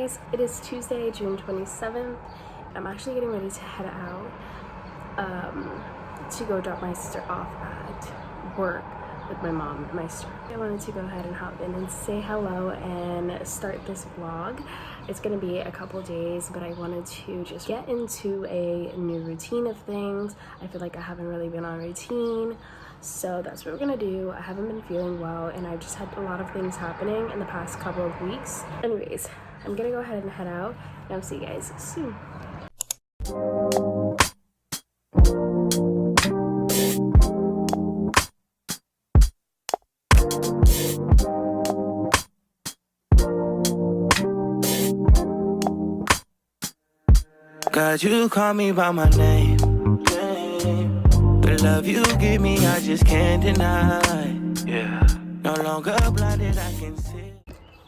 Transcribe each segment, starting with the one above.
guys, it is Tuesday, June 27th. I'm actually getting ready to head out to go drop my sister off at work with my mom and my sister. I wanted to go ahead and hop in and say hello and start this vlog. It's gonna be a couple days, but I wanted to just get into a new routine of things. I feel like I haven't really been on routine, so that's what we're gonna do. I haven't been feeling well and I've just had a lot of things happening in the past couple of weeks. Anyways, I'm gonna go ahead and head out and I'll see you guys soon. God, you call me by my name. The love you give me, I just can't deny. Yeah, no longer blinded, I can see.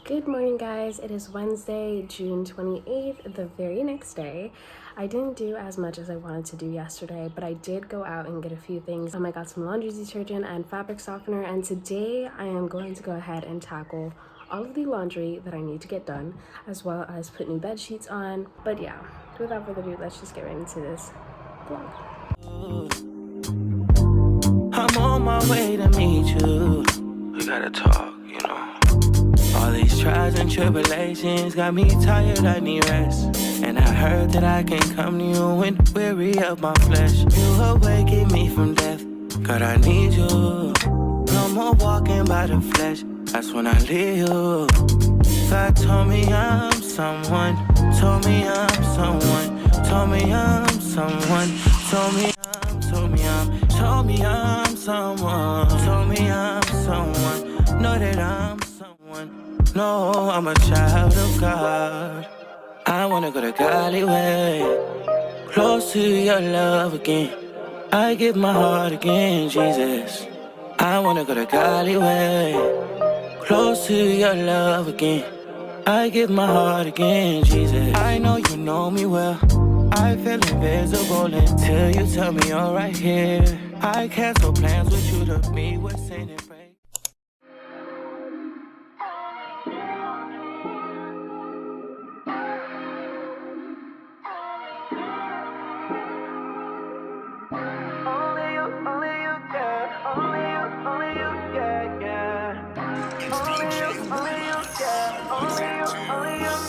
Good morning, guys. It is Wednesday, June 28th, the very next day. I didn't do as much as I wanted to do yesterday, but I did go out and get a few things. I got some laundry detergent and fabric softener, and today I am going to go ahead and tackle all of the laundry that I need to get done, as well as put new bed sheets on. But yeah, without further ado, let's just get right into this vlog. I'm on my way to meet you. We gotta talk, you know. All these trials and tribulations got me tired, I need rest. And I heard that I can come to you when weary of my flesh. You awaken me from death, God, I need you. No more walking by the flesh, that's when I leave you. God told me I'm someone, told me I'm someone, told me I'm someone, told me I'm someone, told me I'm someone, know that I'm someone, no, I'm a child of God. I wanna go the godly way, close to your love again. I give my heart again, Jesus. I wanna go the godly way, close to your love again. I give my heart again, Jesus. I know you know me well. I feel invisible until you tell me you're right here. I cancel plans with you to meet with sin and pray.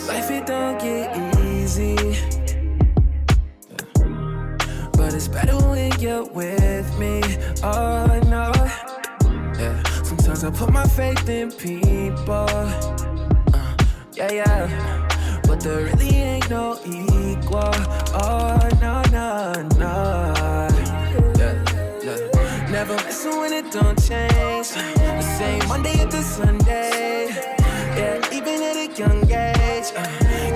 Life, it don't get easy, but it's better when you're with me. Oh no, yeah. Sometimes I put my faith in people, yeah, but there really ain't no equal. Oh no, yeah. Never messing when it don't change. The same Monday into Sunday. Yeah, even at a young age,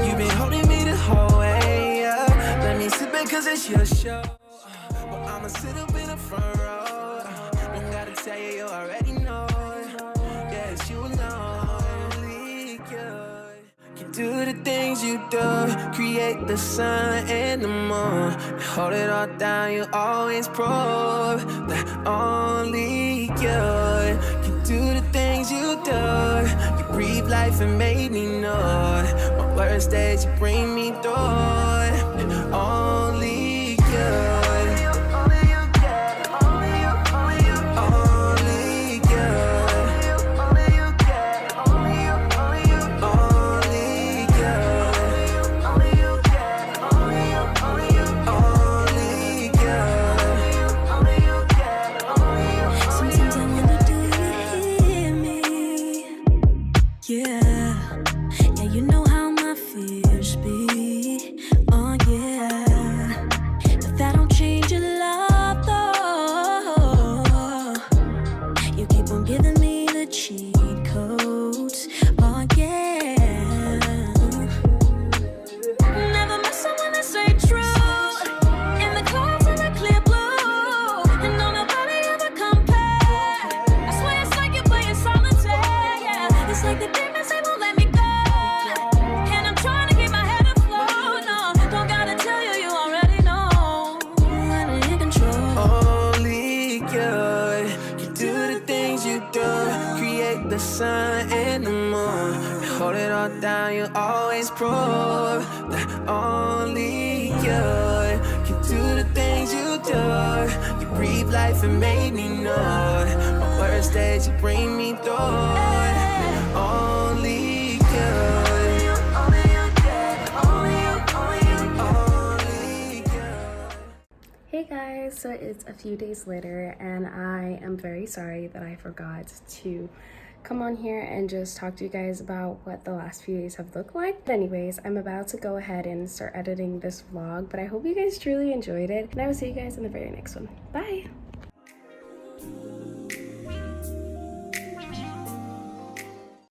you've been holding me the whole way, yeah. Let me sit back cause it's your show, but I'ma sit up in the front row. Don't gotta tell you, you already know. Yeah, it's you alone, only good. You do the things you do, create the sun and the moon. You hold it all down, you always prove that only you can do the things you do. You breathe life and made me know. My worst days you bring me through. Only you. The sun and the moon, hold it all down, you always prove that only you can do the things you do. You breathe life and made me know it. My worst days, you bring me through it. Only you. Hey guys, so it's a few days later and I am very sorry that I forgot to come on here and just talk to you guys about what the last few days have looked like. But anyways, I'm about to go ahead and start editing this vlog, but I hope you guys truly enjoyed it and I will see you guys in the very next one. Bye!